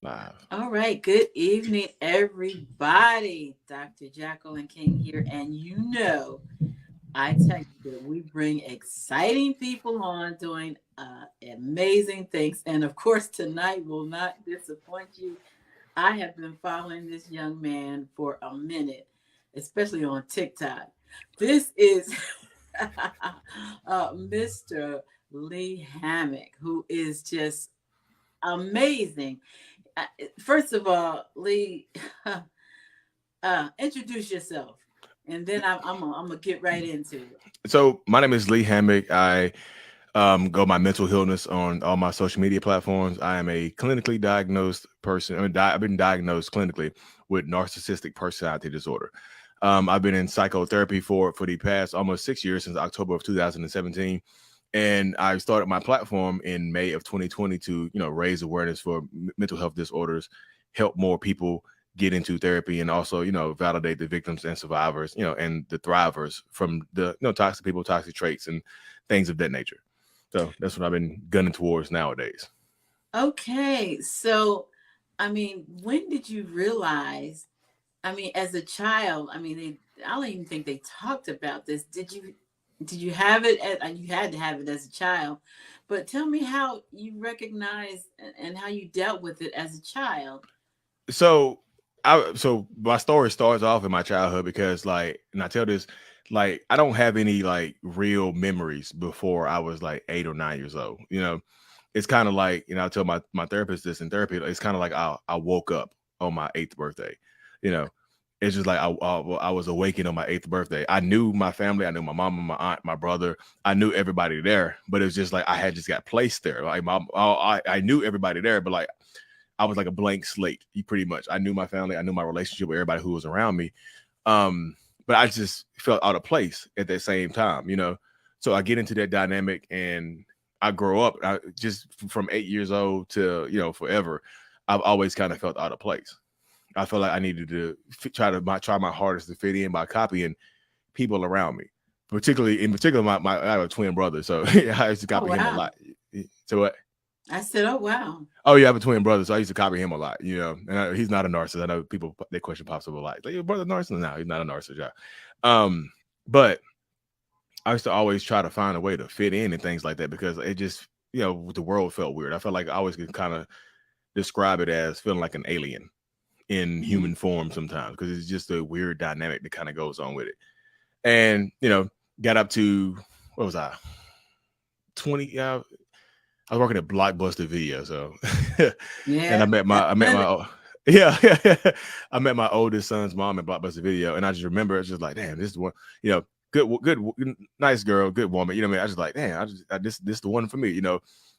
Live. All right. Good evening, everybody. Dr. Jacqueline King here. And I tell you that we bring exciting people on doing amazing things. And of course, tonight will not disappoint you. I have been following this young man for a minute, especially on TikTok. This is Mr. Lee Hammock, who is just amazing. Uh, First of all, Lee, introduce yourself, and then I'm gonna get right into it. So my name is Lee Hammock. I go by mental illness on all my social media platforms. I am a clinically diagnosed person. I've been diagnosed clinically with narcissistic personality disorder. I've been in psychotherapy for the past almost 6 years, since October of 2017. And I started my platform in May of 2020 to, raise awareness for mental health disorders, help more people get into therapy, and also, validate the victims and survivors, and the thrivers from the, toxic people, toxic traits, and things of that nature. So that's what I've been gunning towards nowadays. Okay, so when did you realize? As a child, I don't even think they talked about this. Did you have it? You had to have it as a child, but tell me how you recognized and how you dealt with it as a child. So so my story starts off in my childhood because, like, and I tell this, like, I don't have any like real memories before I was like 8 or 9 years old. It's kind of like, I tell my therapist this in therapy. It's kind of like I woke up on my eighth birthday. You know, it's just like I was awakened on my eighth birthday. I knew my family. I knew my mom and my aunt, my brother. I knew everybody there, but it was just like I had just got placed there. Like I knew everybody there, but like I was like a blank slate. Pretty much, I knew my family. I knew my relationship with everybody who was around me. But I just felt out of place at that same time. So I get into that dynamic, and I grow up. I just from 8 years old to forever. I've always kind of felt out of place. I felt like I needed to try my hardest to fit in by copying people around me. In particular, my I have a twin brother, so I used to Oh copy him a wow! lot. So what? I said, oh wow. Oh yeah, I have a twin brother, so I used to copy him a lot. And he's not a narcissist. I know people, their question pops up a lot, like, your brother narcissist? No, he's not a narcissist. Yeah. But I used to always try to find a way to fit in and things like that, because it just, the world felt weird. I felt like I always could kind of describe it as feeling like an alien in Hmm. human form sometimes, because it's just a weird dynamic that kind of goes on with it. And got up to, what was I, 20? Yeah, I was working at Blockbuster Video, so and Yeah. I met my yeah, I met my oldest son's mom at Blockbuster Video, and I just remember it's just like, damn, this is one, good, nice girl, good woman. You know what I mean? I just like, damn, this the one for me.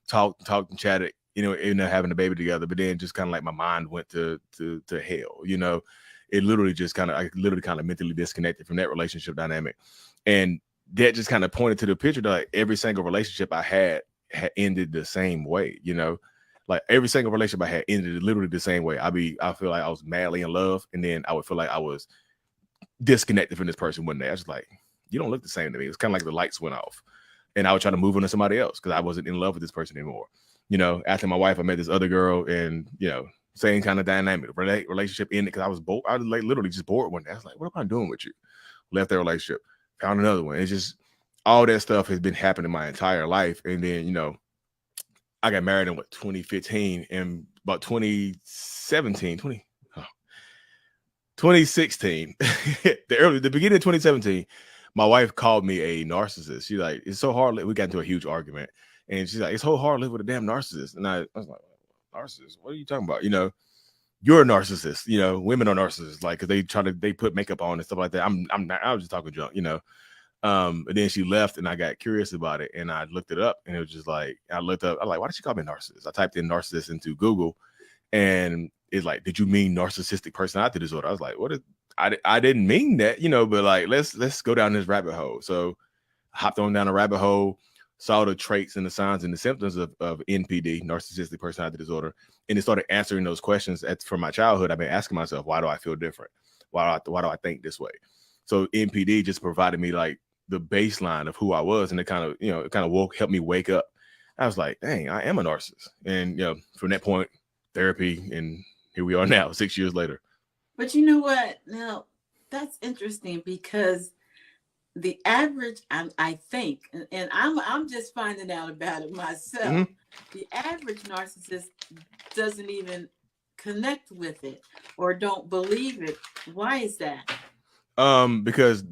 Talked and chatted. Having a baby together, but then just kind of like my mind went to hell. It literally just I literally kind of mentally disconnected from that relationship dynamic, and that just kind of pointed to the picture that, like, every single relationship I had ended the same way. Like every single relationship I had ended literally the same way. I feel like I was madly in love, and then I would feel like I was disconnected from this person one day. I was just like, you don't look the same to me. It's kind of like the lights went off, and I would try to move on to somebody else because I wasn't in love with this person anymore. After my wife, I met this other girl, and same kind of dynamic. Relationship ended because I was bored. I was like literally just bored one day. I was like, what am I doing with you? Left that relationship, found another one. It's just all that stuff has been happening my entire life, and then I got married in 2015, and about 2016, the beginning of 2017, my wife called me a narcissist. She's like, it's so hard. We got into a huge argument, and she's like, it's so hard to live with a damn narcissist. And I was like, narcissist? What are you talking about? You're a narcissist. Women are narcissists, like, because they put makeup on and stuff like that. I'm not. I was just talking junk. And then she left, and I got curious about it, and I looked it up, and it was just like, I looked up, I'm like, why did she call me narcissist? I typed in narcissist into Google, and it's like, did you mean narcissistic personality disorder? I was like, what is, I didn't mean that, but like, let's go down this rabbit hole. So hopped on down a rabbit hole, saw the traits and the signs and the symptoms of NPD, narcissistic personality disorder, and it started answering those questions. From my childhood, I've been asking myself, why do I feel different? Why do I think this way? So NPD just provided me like the baseline of who I was, and it kind of helped me wake up. I was like, dang, I am a narcissist. And from that point, therapy, and here we are now, 6 years later. But you know what? Now that's interesting because the average, I think, and I'm just finding out about it myself. Mm-hmm. The average narcissist doesn't even connect with it or don't believe it. Why is that? Because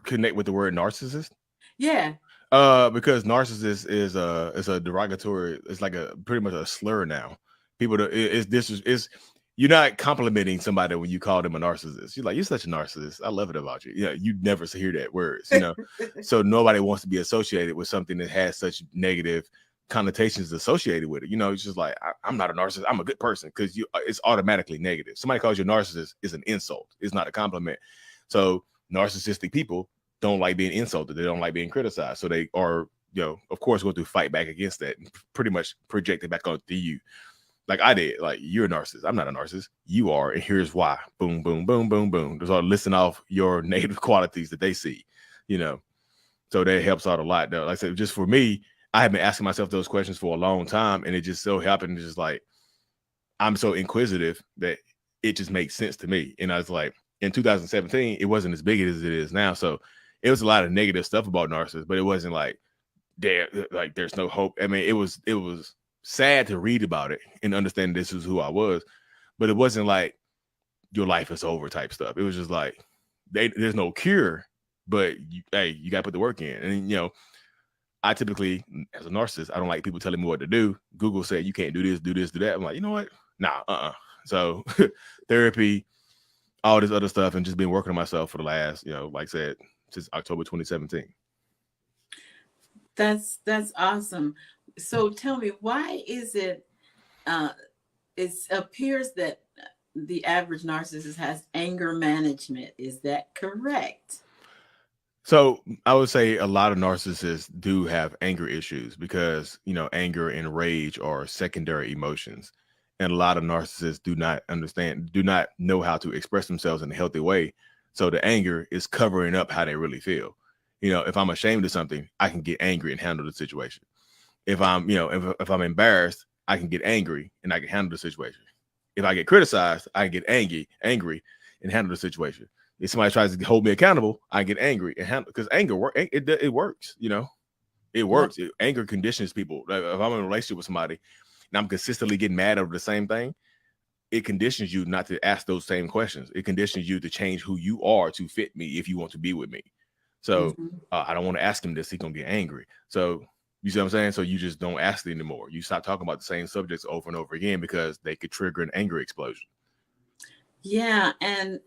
connect with the word narcissist. Yeah. Because narcissist is a derogatory. It's like a pretty much a slur now. People, is you're not complimenting somebody when you call them a narcissist. You're like, you're such a narcissist. I love it about you. Yeah, you never hear that words. So nobody wants to be associated with something that has such negative connotations associated with it. It's just like I'm not a narcissist. I'm a good person because it's automatically negative. Somebody calls you a narcissist is an insult. It's not a compliment. So narcissistic people don't like being insulted. They don't like being criticized. So they are, of course, going to fight back against that and pretty much project it back onto you. Like I did. Like, you're a narcissist. I'm not a narcissist. You are. And here's why. Boom, boom, boom, boom, boom. There's all listing off your negative qualities that they see, So that helps out a lot. Though. Like I said, just for me, I have been asking myself those questions for a long time. And it just so happened, just like, I'm so inquisitive that it just makes sense to me. And I was like, in 2017, it wasn't as big as it is now. So it was a lot of negative stuff about narcissists, but it wasn't like there's no hope. I mean, it was sad to read about it and understand this is who I was, but it wasn't like your life is over type stuff. It was just like there's no cure, but you got to put the work in. And I typically, as a narcissist, I don't like people telling me what to do. Google said you can't do this, do that. I'm like, you know what? Nah. So therapy, all this other stuff, and just been working on myself for the last, like I said, since October 2017. That's awesome. So tell me, why is it it appears that the average narcissist has anger management? Is that correct? So I would say a lot of narcissists do have anger issues because, anger and rage are secondary emotions. And a lot of narcissists do not know how to express themselves in a healthy way. So the anger is covering up how they really feel. If I'm ashamed of something, I can get angry and handle the situation. If I'm, if I'm embarrassed, I can get angry and I can handle the situation. If I get criticized, I can get angry and handle the situation. If somebody tries to hold me accountable, I get angry and handle, because anger it works, it works. Anger conditions people. If I'm in a relationship with somebody and I'm consistently getting mad over the same thing, it conditions you not to ask those same questions. It conditions you to change who you are to fit me if you want to be with me. So I don't want to ask him this. He's going to get angry. So you see what I'm saying? So you just don't ask it anymore. You stop talking about the same subjects over and over again because they could trigger an anger explosion. Yeah, and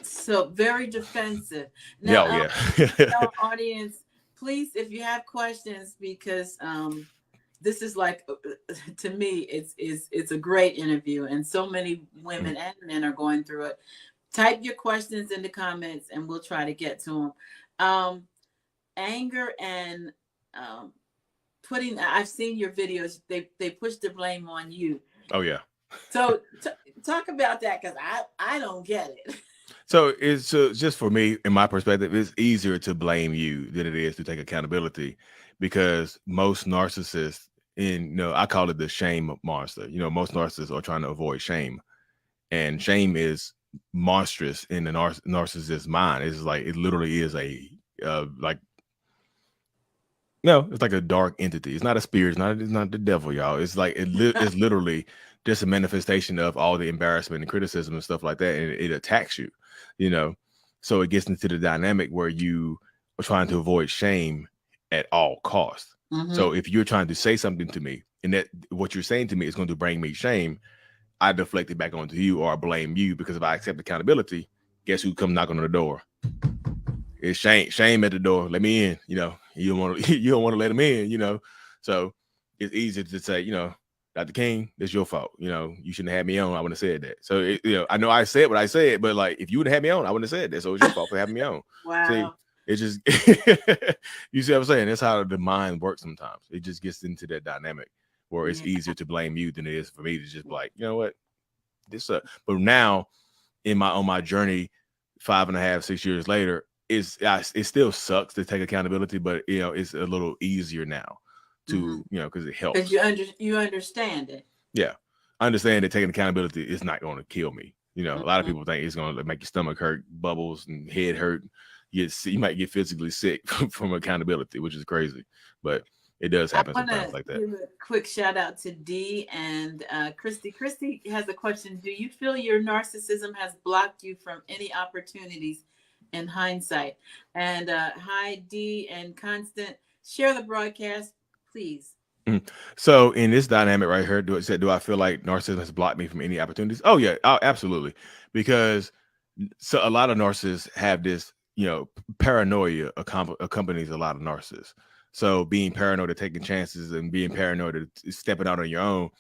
so very defensive. Now, our audience, please, if you have questions, because this is like, to me, it's a great interview, and so many women and men are going through it. Type your questions in the comments, and we'll try to get to them. Anger and I've seen your videos. They push the blame on you. Oh yeah. So talk about that, because I don't get it. So it's just for me, in my perspective, it's easier to blame you than it is to take accountability, because most narcissists, I call it the shame monster. Most narcissists are trying to avoid shame, and shame is monstrous in the narcissist's mind. It's like it literally is it's like a dark entity. It's not a spirit. It's not the devil, y'all. It's like it's literally just a manifestation of all the embarrassment and criticism and stuff like that, and it attacks you. So it gets into the dynamic where you are trying to avoid shame at all costs. So if you're trying to say something to me, and that what you're saying to me is going to bring me shame, I deflect it back onto you, or I blame you, because if I accept accountability, guess who come knocking on the door? It's shame at the door. Let me in. You don't want to let him in. So it's easy to say, Dr. King, that's your fault. You shouldn't have me on. I wouldn't have said that. So I know I said what I said, but like, if you would have had me on, I wouldn't have said that. So it's your fault for having me on. Wow. See, it just you see what I'm saying? That's how the mind works sometimes. It just gets into that dynamic where it's easier to blame you than it is for me to just be like, you know what? This but now on my journey, 5.5, 6 years later, it still sucks to take accountability, but it's a little easier now to because it helps. Because you understand it. Yeah, understand that taking accountability is not going to kill me. You know, a lot of Mhm. people think it's going to make your stomach hurt, bubbles and head hurt. You might get physically sick from accountability, which is crazy, but it does I happen want sometimes to like that. give a quick shout out to Dee and Christy. Christy has a question. Do you feel your narcissism has blocked you from any opportunities in hindsight? And hi, Dee and Constant. Share the broadcast, please. Mhm. So in this dynamic right here, do I feel like narcissism has blocked me from any opportunities? Oh yeah, absolutely. Because so a lot of narcissists have this, paranoia accompanies a lot of narcissists. So being paranoid of taking chances and being paranoid of stepping out on your own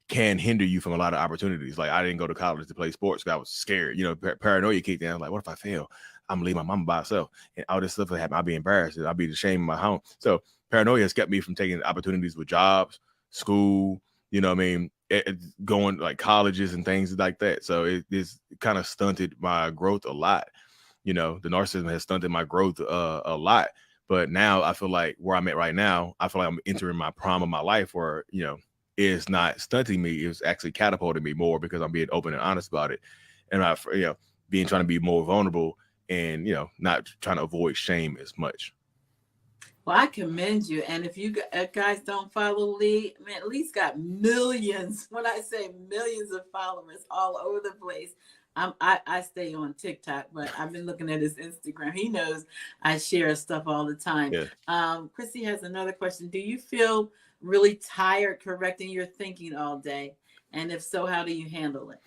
can hinder you from a lot of opportunities. Like I didn't go to college to play sports because I was scared. Paranoia kicked in. Like, what if I fail? I'm gonna leave my mama by herself, and all this stuff will happen. I'll be embarrassed. I'll be ashamed of my home. So paranoia has kept me from taking opportunities with jobs, school. You know, what I mean, going like colleges and things like that. So it's kind of stunted my growth a lot. The narcissism has stunted my growth a lot. But now I feel like where I'm at right now, I feel like I'm entering my prime of my life where, is not stunting me. It's actually catapulting me more because I'm being open and honest about it. And being trying to be more vulnerable and, not trying to avoid shame as much. Well, I commend you. And if you guys don't follow Lee, man, Lee's got millions. When I say millions of followers all over the place. I stay on TikTok, but I've been looking at his Instagram. He knows I share stuff all the time. Yeah. Chrissy has another question. Do you feel really tired correcting your thinking all day? And if so, how do you handle it?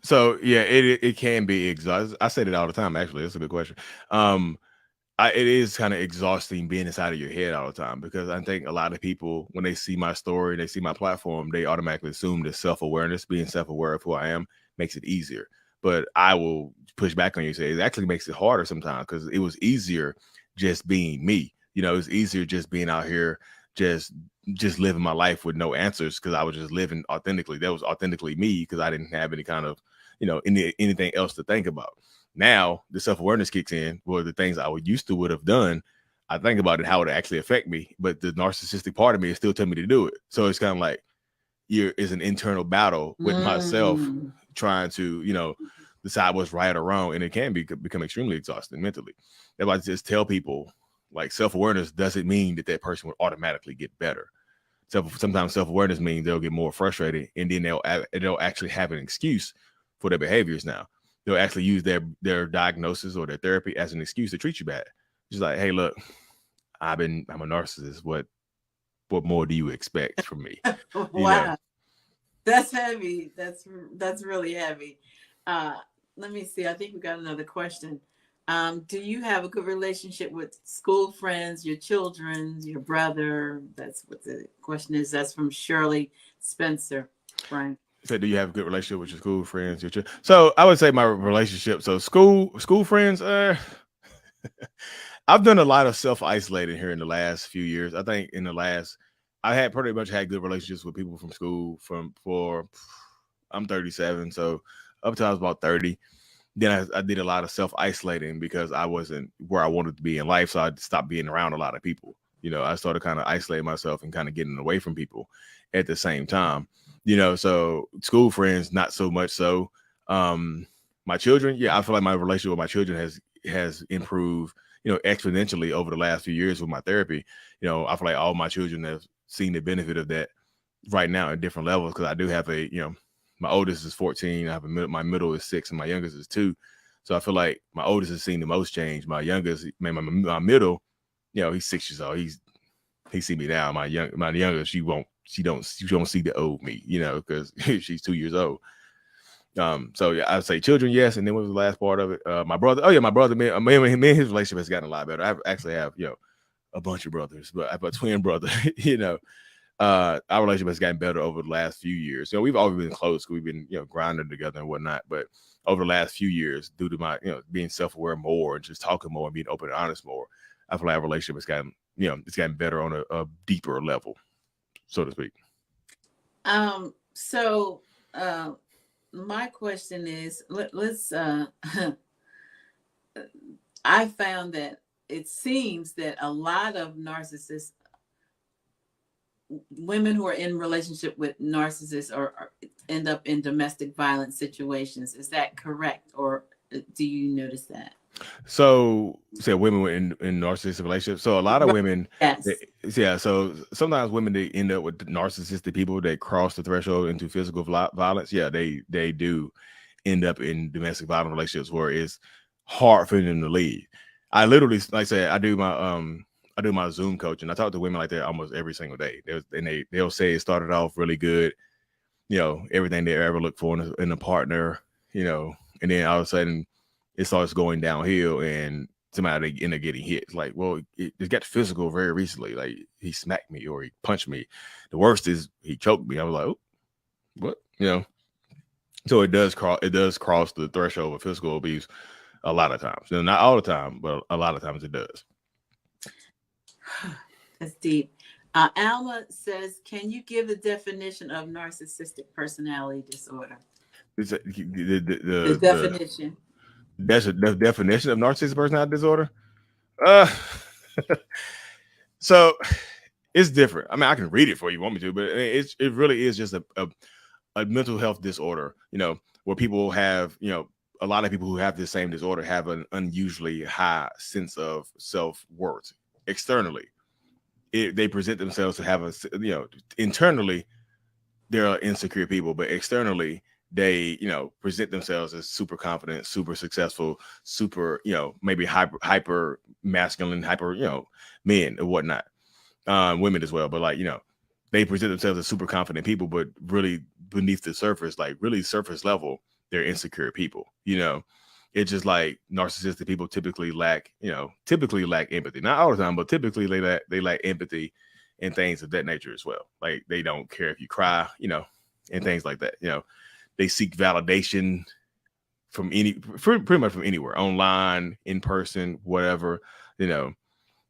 So yeah, it can be exhausting. I say that all the time, actually. That's a good question. Um, it is kind of exhausting being inside of your head all the time because I think a lot of people, when they see my story, they see my platform, they automatically assume that self-awareness, being self-aware of who I am, makes it easier. But I will push back on you and say it actually makes it harder sometimes because it was easier just being me. It's easier just being out here, just just living my life with no answers because I was just living authentically. That was authentically me because I didn't have any kind of, anything else to think about. Now the self-awareness kicks in where the things I would have done, I think about it, how it actually affect me, but the narcissistic part of me is still telling me to do it. So it's kind of like is an internal battle with myself Mm. trying to, decide what's right or wrong. And it can become extremely exhausting mentally. That's why I just tell people like self-awareness doesn't mean that person would automatically get better. Sometimes self-awareness means they'll get more frustrated and then they'll actually have an excuse for their behaviors now. They'll actually use their diagnosis or their therapy as an excuse to treat you bad. Just like, hey, look, I'm a narcissist. What more do you expect from me? You know. Wow. That's heavy. That's really heavy. Uh, Let me see. I think we got another question. Do you have a good relationship with school friends, your children, your brother? That's what the question is. That's from Shirley Spencer. Frank. So do you have a good relationship with your school friends? So I would say my relationship. So school friends. I've done a lot of self isolating here in the last few years. I think I had pretty much had good relationships with people from school I'm 37, so up until I was about 30. Then I did a lot of self isolating because I wasn't where I wanted to be in life, so I stopped being around a lot of people. I started kind of isolating myself and kind of getting away from people at the same time. So school friends, not so much so. My children, yeah, I feel like my relationship with my children has improved, exponentially over the last few years with my therapy. I feel like all my children have seen the benefit of that right now at different levels because I do have my oldest is 14, I have my middle is 6, and my youngest is 2. So I feel like my oldest has seen the most change. My youngest, man, my middle, he's 6 years old. He see me now. My youngest, she don't see the old me, because she's 2 years old. So yeah, I'd say children, yes. And then what was the last part of it? My brother. Oh yeah, my brother. Me and his relationship has gotten a lot better. I actually have, a bunch of brothers, but I have a twin brother. Our relationship has gotten better over the last few years. We've always been close. We've been, grinding together and whatnot. But over the last few years, due to my, being self-aware more and just talking more and being open and honest more, I feel like our relationship has gotten, it's gotten better on a deeper level, so to speak. So my question is, let's I found that it seems that a lot of narcissists, women who are in relationship with narcissists, end up in domestic violence situations. Is that correct, or do you notice that? So, say women in narcissistic relationships. So a lot of Right. women, Yes. yeah. So sometimes women, they end up with narcissistic people. They cross the threshold into physical violence. Yeah, they do end up in domestic violence relationships where it's hard for them to leave. I literally, like I said, I do my Zoom coaching. I talk to women like that almost every single day. They'll say it started off really good, everything they ever look for in a partner, and then all of a sudden it starts going downhill and somebody they end up getting hit. It's like, well, it got physical very recently. Like he smacked me or he punched me. The worst is he choked me. I was like, oh, what? So it does cross the threshold of physical abuse a lot of times. Not all the time, but a lot of times it does. That's deep. Alma says, can you give a definition of narcissistic personality disorder? The definition. That's the definition of narcissistic personality disorder. Uh, so it's different. I mean, I can read it for you, want me to, but it really is just a mental health disorder, where people have, a lot of people who have this same disorder have an unusually high sense of self-worth externally. They present themselves to have internally they're insecure people, but externally they, present themselves as super confident, super successful, super, maybe hyper masculine, hyper, men or whatnot, women as well. But like, they present themselves as super confident people, but really beneath the surface, like really surface level, they're insecure people. It's just like narcissistic people typically lack empathy. Not all the time, but typically they lack empathy and things of that nature as well. Like they don't care if you cry, and things like that. They seek validation from pretty much from anywhere, online, in person, whatever, and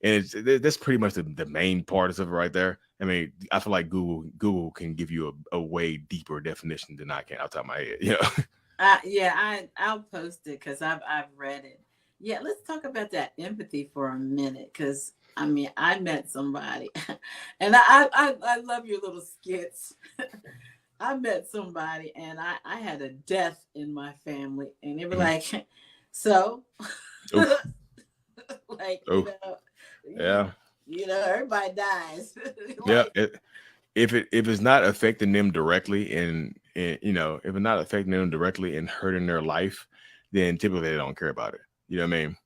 that's pretty much the main part of it right there. I mean, I feel like Google can give you a way deeper definition than I can off the top of my head. I'll post it because I've read it. Yeah, let's talk about that empathy for a minute, because I mean, I met somebody, and I love your little skits. I met somebody, and I had a death in my family, and they were like, so, like, yeah, everybody dies. Like, yeah. If it's not affecting them directly and if it's not affecting them directly and hurting their life, then typically they don't care about it. You know what I mean?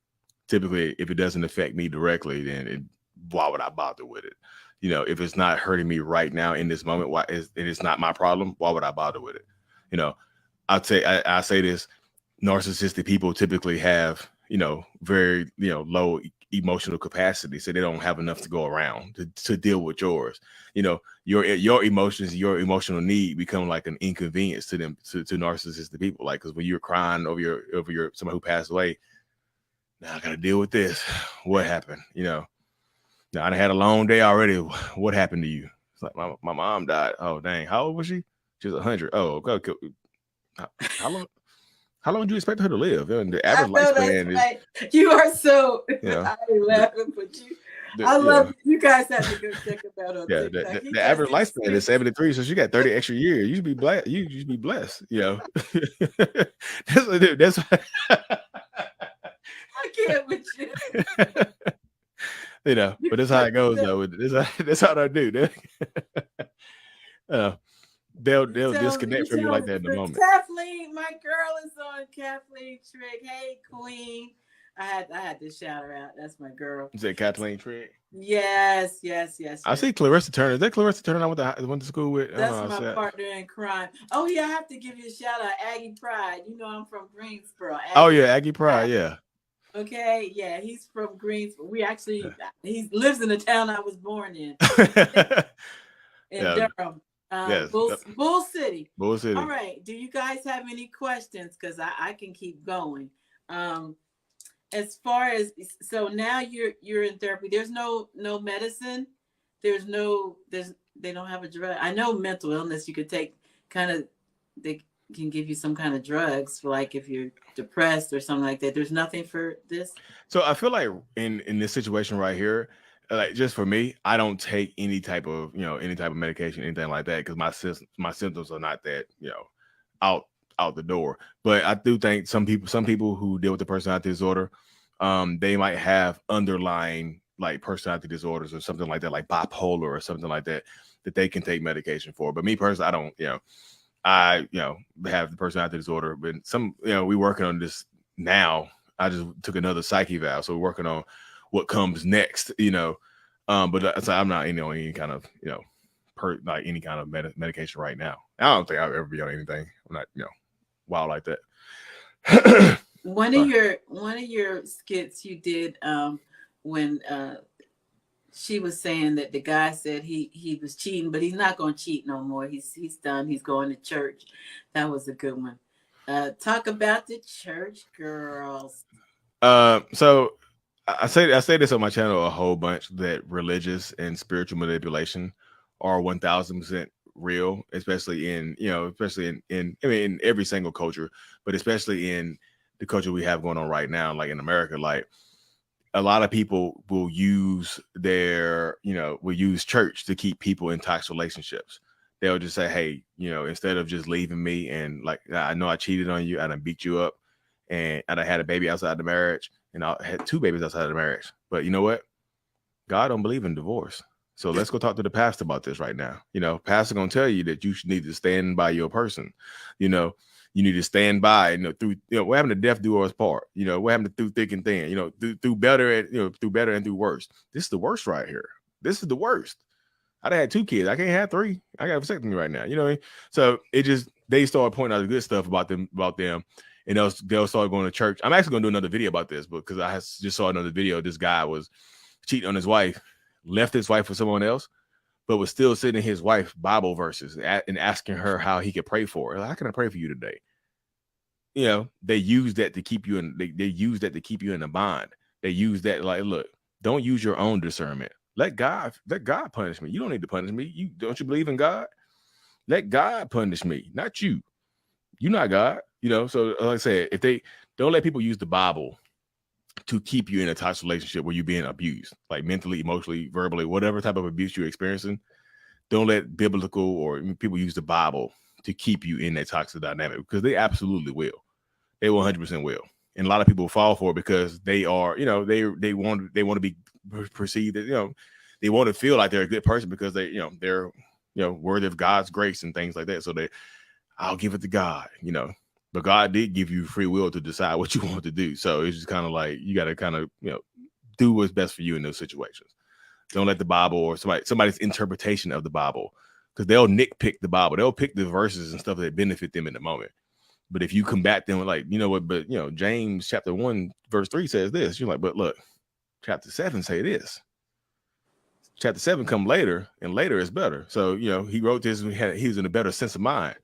Typically, if it doesn't affect me directly, then why would I bother with it? If it's not hurting me right now in this moment, it's not my problem, why would I bother with it? I say this: narcissistic people typically have, very, low emotional capacity, so they don't have enough to go around to deal with yours. Your emotions, your emotional need become like an inconvenience to them, to narcissistic people. Like, because when you're crying over your somebody who passed away, now I gotta deal with this. What happened? Now I had a long day already. What happened to you? It's like my mom died. Oh dang, how old was she? She was 100. Oh, okay. How long? How long do you expect her to live? And the average lifespan is. You are so. I ain't laughing, but you. I love you guys have to go check him out on TikTok. The average lifespan is 73, so she got 30 extra years. You should be blessed. You should be blessed. That's I can't with you. But that's how it goes though. That's how they do. They'll disconnect from you like that in the moment. Kathleen, my girl is on. Kathleen Trigg. Hey, Queen. I had to shout her out. That's my girl. Is that Kathleen Trigg? Yes. I see Clarissa Turner. Is that Clarissa Turner I went to school with? That's my partner in crime. Oh yeah, I have to give you a shout out, Aggie Pride. I'm from Greensboro. Aggie Pride. Yeah. Okay, yeah, he's from Greensboro. He lives in the town I was born in. Durham. Yes. Bull City. Bull City. All right. Do you guys have any questions? Because I can keep going. As far as, so now you're in therapy. There's no medicine. They don't have a drug. I know mental illness you could take they can give you some kind of drugs for, like, if you're depressed or something like that. There's nothing for this. So I feel like in this situation right here, like just for me, I don't take any type of any type of medication, anything like that, because my symptoms are not that out out the door. But I do think some people who deal with the personality disorder, they might have underlying like personality disorders or something like that, like bipolar or something like that they can take medication for. But me personally, I don't. I have the personality disorder, but we working on this now. I just took another psyche eval, so we're working on what comes next. But so I'm not on any kind of like any kind of medication right now. I don't think I'll ever be on anything. I'm not wild like that. One of your skits you did when she was saying that the guy said he was cheating, but he's not going to cheat no more. He's done. He's going to church. That was a good one. Talk about the church girls. So I say this on my channel a whole bunch, that religious and spiritual manipulation are 1000% real, especially in in every single culture, but especially in the culture we have going on right now, like in America. Like a lot of people will use church to keep people in toxic relationships. They'll just say, hey, instead of just leaving me, and like, I know I cheated on you, I done beat you up, and I had a baby outside the marriage, and I had 2 babies outside of the marriage. But you know what? God don't believe in divorce. So let's go talk to the pastor about this right now. Pastor gonna tell you that you should need to stand by your person. You need to stand by, through, what happened to death do us part? What happened to through thick and thin? Through better and through better and through worse. This is the worst right here. This is the worst. I had 2 kids. I can't have 3. I got a vasectomy right now. You know what I mean? So they started pointing out the good stuff about them, and they'll start going to church. I'm actually gonna do another video about this, because I just saw another video. This guy was cheating on his wife, left his wife for someone else, but was still sending his wife Bible verses and asking her how he could pray for her. Like, how can I pray for you today? They use that to keep you in. They use that to keep you in a bond. They use that, like, look, don't use your own discernment. Let God punish me. You don't need to punish me. Don't you believe in God? Let God punish me, not you. You're not God. So like I said, if they don't let people use the Bible to keep you in a toxic relationship where you're being abused, like mentally, emotionally, verbally, whatever type of abuse you're experiencing, don't let biblical or people use the Bible to keep you in that toxic dynamic, because they absolutely will. They 100% will. And a lot of people fall for it because they are, they want to be perceived that, they want to feel like they're a good person because they're worthy of God's grace and things like that. So I'll give it to God, but God did give you free will to decide what you want to do. So it's just kind of like, you got to kind of, do what's best for you in those situations. Don't let the Bible or somebody's interpretation of the Bible, because they'll nitpick the Bible. They'll pick the verses and stuff that benefit them in the moment. But if you combat them with, like, James chapter 1 verse 3 says this, you're like, but look, chapter 7 say this. Chapter 7 come later, and later is better. So, he wrote this and he was in a better sense of mind.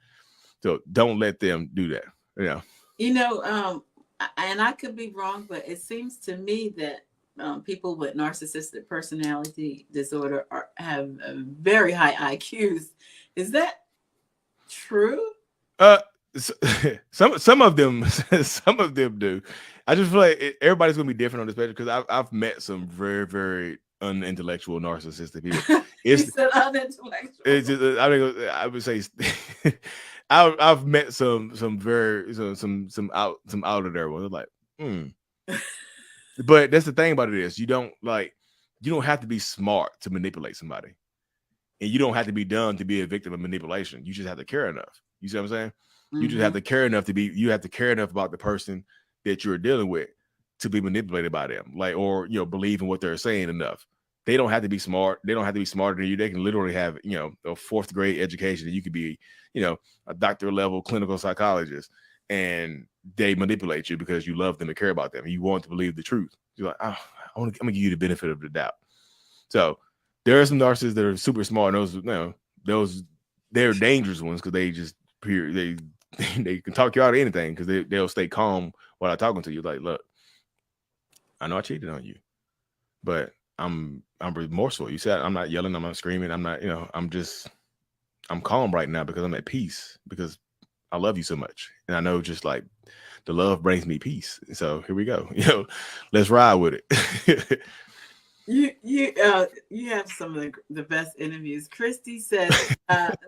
So don't let them do that. And I could be wrong, but it seems to me that people with narcissistic personality disorder have very high IQs. Is that true? Some of them do. I just feel like everybody's gonna be different on this page, because I've met some very, very unintellectual narcissistic people. It's unintellectual. It's just, I would say I've met some out of there ones. Like, But that's the thing about it is you don't have to be smart to manipulate somebody, and you don't have to be dumb to be a victim of manipulation. You just have to care enough. You see what I'm saying? Mm-hmm. You just have to care enough you have to care enough about the person that you're dealing with to be manipulated by them, or believe in what they're saying enough. They don't have to be smart. They don't have to be smarter than you. They can literally have, a 4th grade education, and you could be, a doctor level clinical psychologist, and they manipulate you because you love them and care about them. And you want to believe the truth. You're like, oh, I'm gonna give you the benefit of the doubt. So there are some narcissists that are super smart, and they're dangerous ones, because they can talk you out of anything, because they'll stay calm while I'm talking to you. Like, look, I know I cheated on you, but I'm remorseful. You said I'm not yelling, I'm not screaming, I'm not, I'm calm right now because I'm at peace, because I love you so much. And I know just like the love brings me peace. So here we go. Let's ride with it. You have some of the best interviews. Christy says, and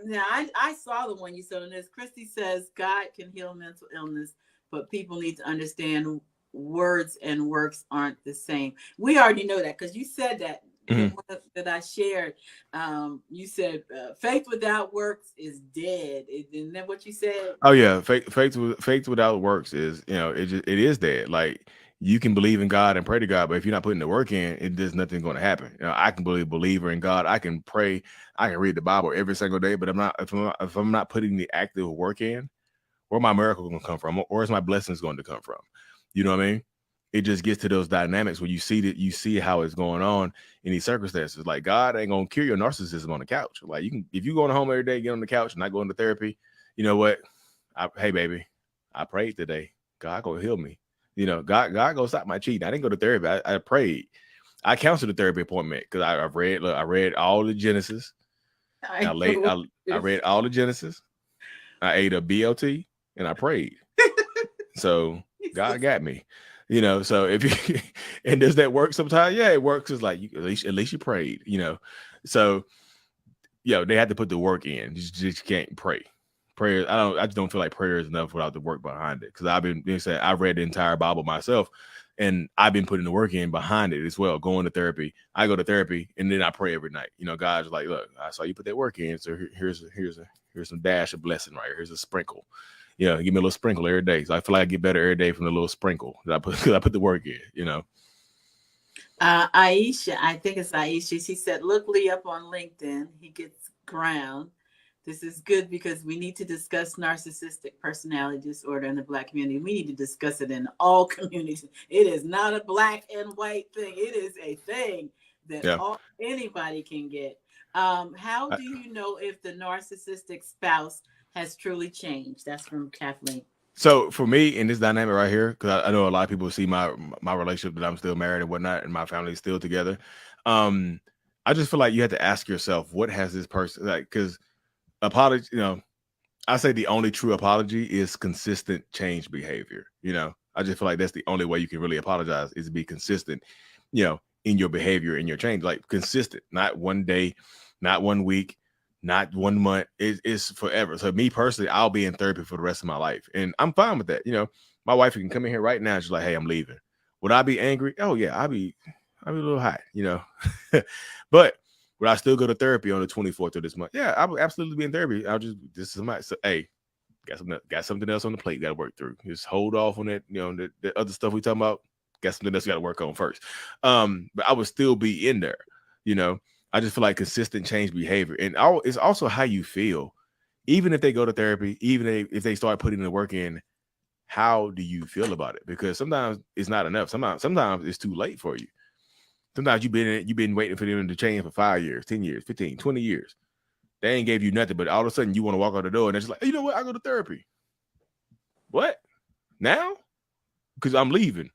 now I saw the one you said on this. Christy says God can heal mental illness, but people need to understand words and works aren't the same. We already know that because you said that. The one that I shared, you said faith without works is dead. Isn't that what you said? Oh yeah, faith without works is, it is dead. Like, you can believe in God and pray to God, but if you're not putting the work in, there's nothing going to happen. I can be a believer in God. I can pray. I can read the Bible every single day, but if I'm not putting the active work in, where my miracle going to come from, or is my blessings going to come from? You know what I mean? It just gets to those dynamics where you see how it's going on in these circumstances. Like, God ain't gonna cure your narcissism on the couch. Like, if you going home every day, get on the couch and not going to therapy, you know what? Hey baby, I prayed today. God gonna heal me. God gonna stop my cheating. I didn't go to therapy. I prayed. I canceled a therapy appointment because I read all the Genesis. I read all the Genesis. I ate a BLT and I prayed. So God got me. So if you and does that work sometimes? Yeah, it works. It's like, at least you prayed. So they had to put the work in. You just can't pray. Prayer, I just don't feel like prayer is enough without the work behind it. Because I read the entire Bible myself, and I've been putting the work in behind it as well. Going to therapy, I go to therapy, and then I pray every night. God's like, look, I saw you put that work in, so here's some dash of blessing right here. Here's a sprinkle. Give me a little sprinkle every day. So I feel like I get better every day from the little sprinkle that I put the work in. Aisha, I think it's Aisha. She said, look Lee up on LinkedIn. He gets ground. This is good because we need to discuss narcissistic personality disorder in the Black community. We need to discuss it in all communities. It is not a black and white thing. It is a thing that anybody can get. How do you know if the narcissistic spouse has truly changed? That's from Kathleen. So for me in this dynamic right here, because I know a lot of people see my relationship that I'm still married and whatnot, and my family is still together. I just feel like you have to ask yourself, what has this person like? Because apology, I say the only true apology is consistent change behavior. I just feel like that's the only way you can really apologize, is to be consistent, in your behavior and your change, like consistent, not one day, not 1 week, not 1 month. It's forever. So me personally, I'll be in therapy for the rest of my life, and I'm fine with that. My wife can come in here right now. She's like, hey, I'm leaving. Would I be angry? Oh yeah, I'll be a little hot, but would I still go to therapy on the 24th of this month? Yeah, I would absolutely be in therapy. Hey, got something else on the plate you got to work through. Just hold off on that, the other stuff we talking about. Got something else you got to work on first. But I would still be in there, I just feel like consistent change behavior. And it's also how you feel. Even if they go to therapy, even if they start putting the work in, how do you feel about it? Because sometimes it's not enough. Sometimes it's too late for you. Sometimes you've been waiting for them to change for 5 years, 10 years, 15, 20 years. They ain't gave you nothing, but all of a sudden you want to walk out the door and they're just like, you know what? I go to therapy. What? Now? Because I'm leaving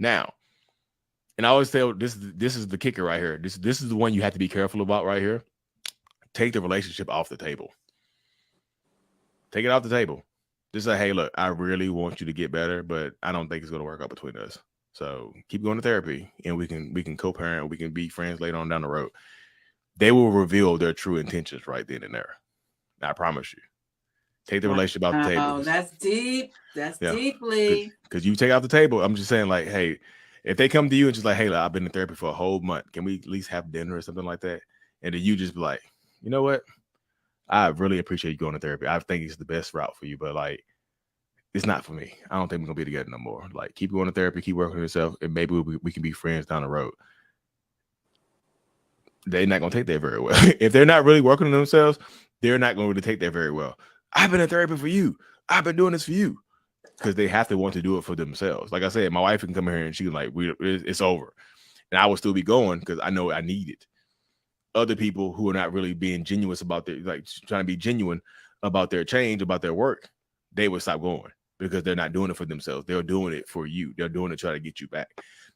now. And I always say this is the kicker right here. This is the one you have to be careful about right here. Take the relationship off the table. Take it off the table. Just say, hey, look, I really want you to get better, but I don't think it's going to work out between us. So keep going to therapy, and we can co-parent. We can be friends later on down the road. They will reveal their true intentions right then and there. I promise you. Take the relationship off the table. Oh, that's deep. That's deeply. Because you take out the table. I'm just saying, like, hey, if they come to you and just like, hey, look, I've been in therapy for a whole month. Can we at least have dinner or something like that? And then you just be like, you know what? I really appreciate you going to therapy. I think it's the best route for you, but like, it's not for me. I don't think we're gonna be together no more. Like, keep going to therapy, keep working on yourself, and maybe we can be friends down the road. They're not gonna take that very well. If they're not really working on themselves, they're not going to take that very well. I've been in therapy for you. I've been doing this for you. Because they have to want to do it for themselves. Like I said, my wife can come here and she's like, it's over. And I will still be going because I know I need it. Other people who are not really being genuine about their, like trying to be genuine about their change, about their work, they will stop going because they're not doing it for themselves. They're doing it for you. They're doing it to try to get you back.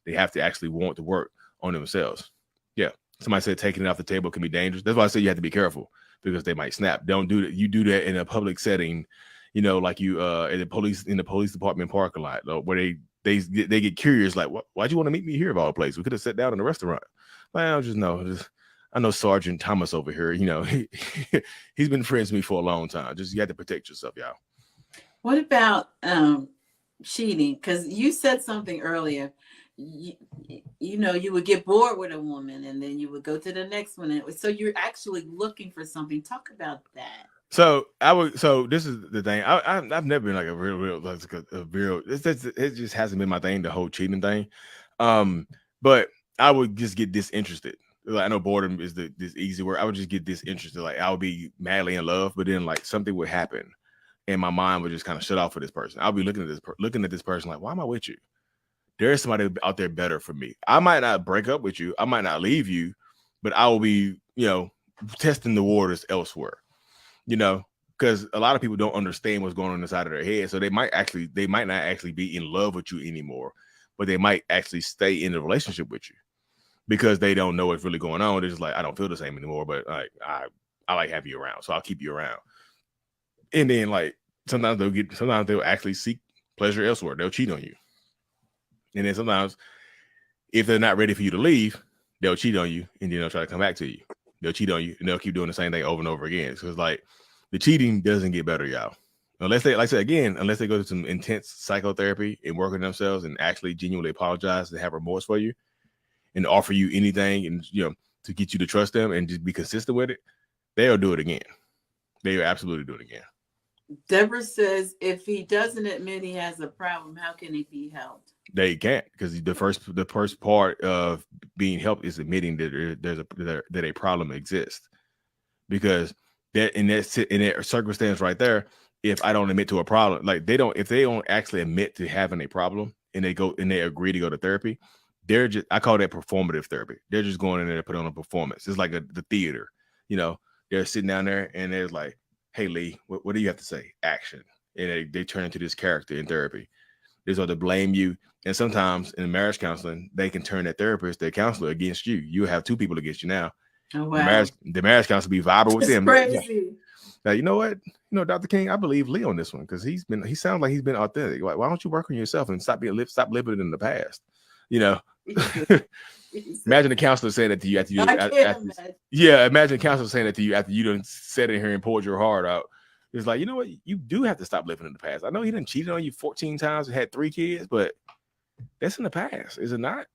They have to actually want to work on themselves. Yeah. Somebody said taking it off the table can be dangerous. That's why I say you have to be careful because they might snap. Don't do that. You do that in a public setting, like you in the police department parking lot where they they get curious, like, why'd you want to meet me here of all places? We could have sat down in the restaurant. Well, I know Sergeant Thomas over here. He's been friends with me for a long time. Just you have to protect yourself, y'all. What about cheating? Because you said something earlier. You, you would get bored with a woman and then you would go to the next one. So you're actually looking for something. Talk about that. So this is the thing. I've never been like a real it just hasn't been my thing, the whole cheating thing. But I would just get disinterested. Like, I know boredom is this easy word. I would just get disinterested. Like, I would be madly in love, but then like something would happen, and my mind would just kind of shut off for this person. I'll be looking at this person like, why am I with you? There's somebody out there better for me. I might not break up with you. I might not leave you, but I will be, testing the waters elsewhere. Because a lot of people don't understand what's going on inside of their head. So they might not actually be in love with you anymore, but they might actually stay in a relationship with you because they don't know what's really going on. They're just like, I don't feel the same anymore, but like I like having you around, so I'll keep you around. And then like sometimes they'll actually seek pleasure elsewhere. They'll cheat on you. And then sometimes if they're not ready for you to leave, they'll cheat on you and then they'll try to come back to you. They'll cheat on you and they'll keep doing the same thing over and over again. So it's like the cheating doesn't get better, y'all. Unless they, like I said again, unless they go to some intense psychotherapy and work on themselves and actually genuinely apologize and have remorse for you and offer you anything and to get you to trust them and just be consistent with it, they'll do it again. They will absolutely do it again. Deborah says, if he doesn't admit he has a problem, how can he be helped? They can't, because the first part of being helped is admitting that that a problem exists. Because that in that circumstance right there, if I don't admit to a problem, like if they don't actually admit to having a problem and they agree to go to therapy, I call that performative therapy. They're just going in there to put on a performance. It's like the theater, they're sitting down there and they're like, hey Lee, what do you have to say? Action. And they turn into this character in therapy. They start to blame you. And sometimes in marriage counseling, they can turn that therapist, their counselor, against you. You have two people against you now. Oh, wow. The marriage counselor be vibrant with them. Crazy. Now, you know what? Dr. King, I believe Lee on this one because he sounds like he's been authentic. Like, why don't you work on yourself and stop living in the past? Imagine the counselor saying that to you after you. Imagine the counselor saying that to you after you done sat in here and poured your heart out. It's like, you know what? You do have to stop living in the past. I know he done cheated on you 14 times and had 3 kids, but that's in the past, is it not?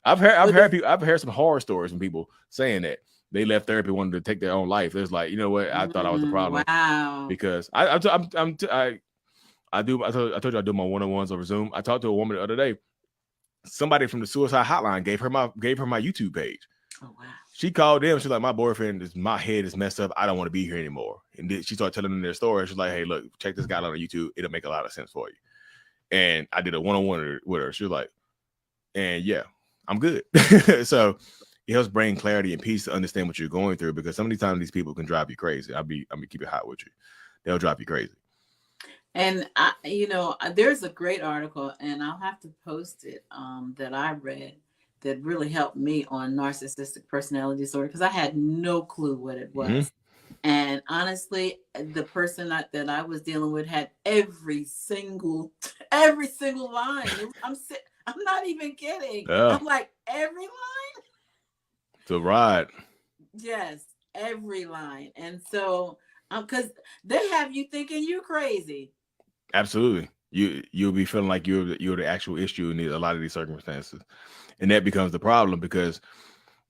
I've heard some horror stories from people saying that they left therapy, wanted to take their own life. There's like, you know what? I thought I was the problem. Wow. Because I told you I do my one-on-ones over Zoom. I talked to a woman the other day. Somebody from the suicide hotline gave her my YouTube page. Oh wow. She called them. She's like, my head is messed up. I don't want to be here anymore. And then she started telling them their story. She's like, hey, look, check this guy out on YouTube. It'll make a lot of sense for you. And I did a one-on-one with her. She was like, and yeah, I'm good. So it helps bring clarity and peace to understand what you're going through, because some of these times these people can drive you crazy. I'm gonna keep it hot with you. They'll drive you crazy. And there's a great article, and I'll have to post it, that I read that really helped me on narcissistic personality disorder, because I had no clue what it was. Mm-hmm. And honestly, the person that I was dealing with had every single line. I'm not even kidding. I'm like, every line? It's a ride. Yes, every line. And so, because they have you thinking you're crazy. Absolutely. You'll be feeling like you're the actual issue in a lot of these circumstances. And that becomes the problem, because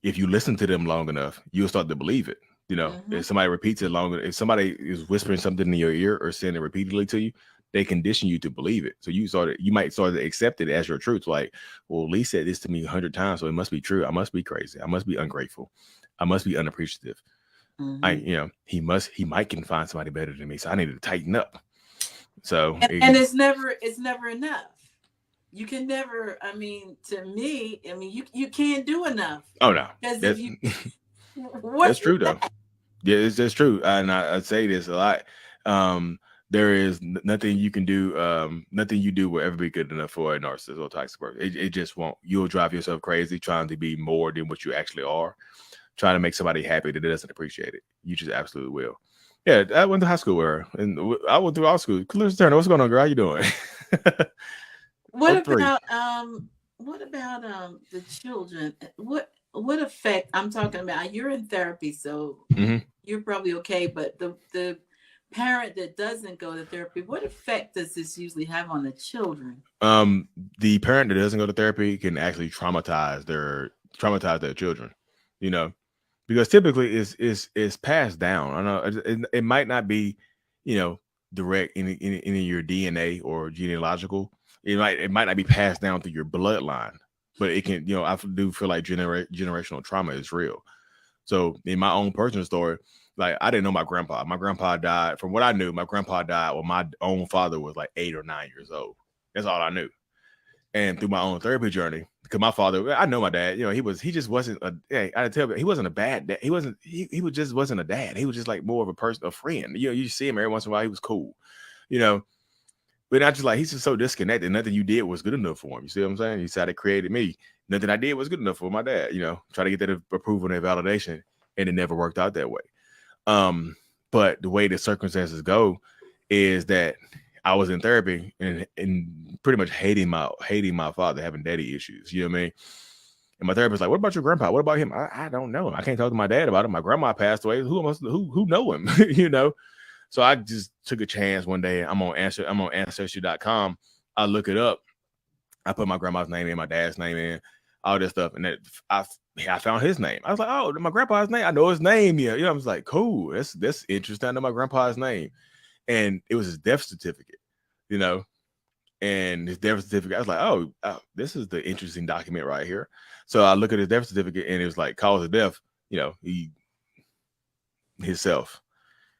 if you listen to them long enough, you'll start to believe it. Mm-hmm. If somebody repeats it longer, if somebody is whispering something in your ear or saying it repeatedly to you, they condition you to believe it. So you might start to accept it as your truth. Like, well, Lee said this to me 100 times, so it must be true. I must be crazy. I must be ungrateful. I must be unappreciative. Mm-hmm. He might can find somebody better than me, so I need to tighten up. So and it's never enough. You can never, to me, you can't do enough. Oh no. That's true though. Yeah, it's just true. And I say this a lot. There is nothing you can do, nothing you do will ever be good enough for a narcissist or toxic person. It just won't. You'll drive yourself crazy trying to be more than what you actually are, trying to make somebody happy that doesn't appreciate it. You just absolutely will. Yeah, I went to high school with her, and I went through all school. Clarissa Turner, what's going on, girl? How you doing? What '03. about the children? What effect? I'm talking about, you're in therapy, so Mm-hmm. you're probably okay, but the parent that doesn't go to therapy, what effect does this usually have on the children? The parent that doesn't go to therapy can actually traumatize their children, you know, because typically it's passed down. I know it might not be, you know, direct in your DNA or genealogical. It might not be passed down through your bloodline, but it can, you know, I do feel like generational trauma is real. So in my own personal story, like I didn't know my grandpa. My grandpa died. From what I knew, my grandpa died when my own father was like 8 or 9 years old. That's all I knew. And through my own therapy journey, because my father, I know my dad, you know, he just wasn't a, hey, I tell you, he wasn't a bad dad. He was just wasn't a dad. He was just like more of a person, a friend. You know, you see him every once in a while, he was cool, you know, but not just like, he's just so disconnected. Nothing you did was good enough for him. You see what I'm saying? He decided created me. Nothing I did was good enough for my dad, you know, try to get that approval and validation. And it never worked out that way. But the way the circumstances go is that I was in therapy and pretty much hating my father, having daddy issues. You know what I mean? And my therapist like, "What about your grandpa? What about him?" I don't know. I can't talk to my dad about him. My grandma passed away. Who know him? You know? So I just took a chance one day. I'm on ancestry.com. I look it up. I put my grandma's name in, my dad's name in, all this stuff, and then I found his name. I was like, "Oh, my grandpa's name. I know his name." Yeah, you know, I was like, "Cool. That's interesting. I know my grandpa's name." And it was his death certificate, you know, and his death certificate. I was like, oh, this is the interesting document right here. So I look at his death certificate, and it was like cause of death, you know, himself.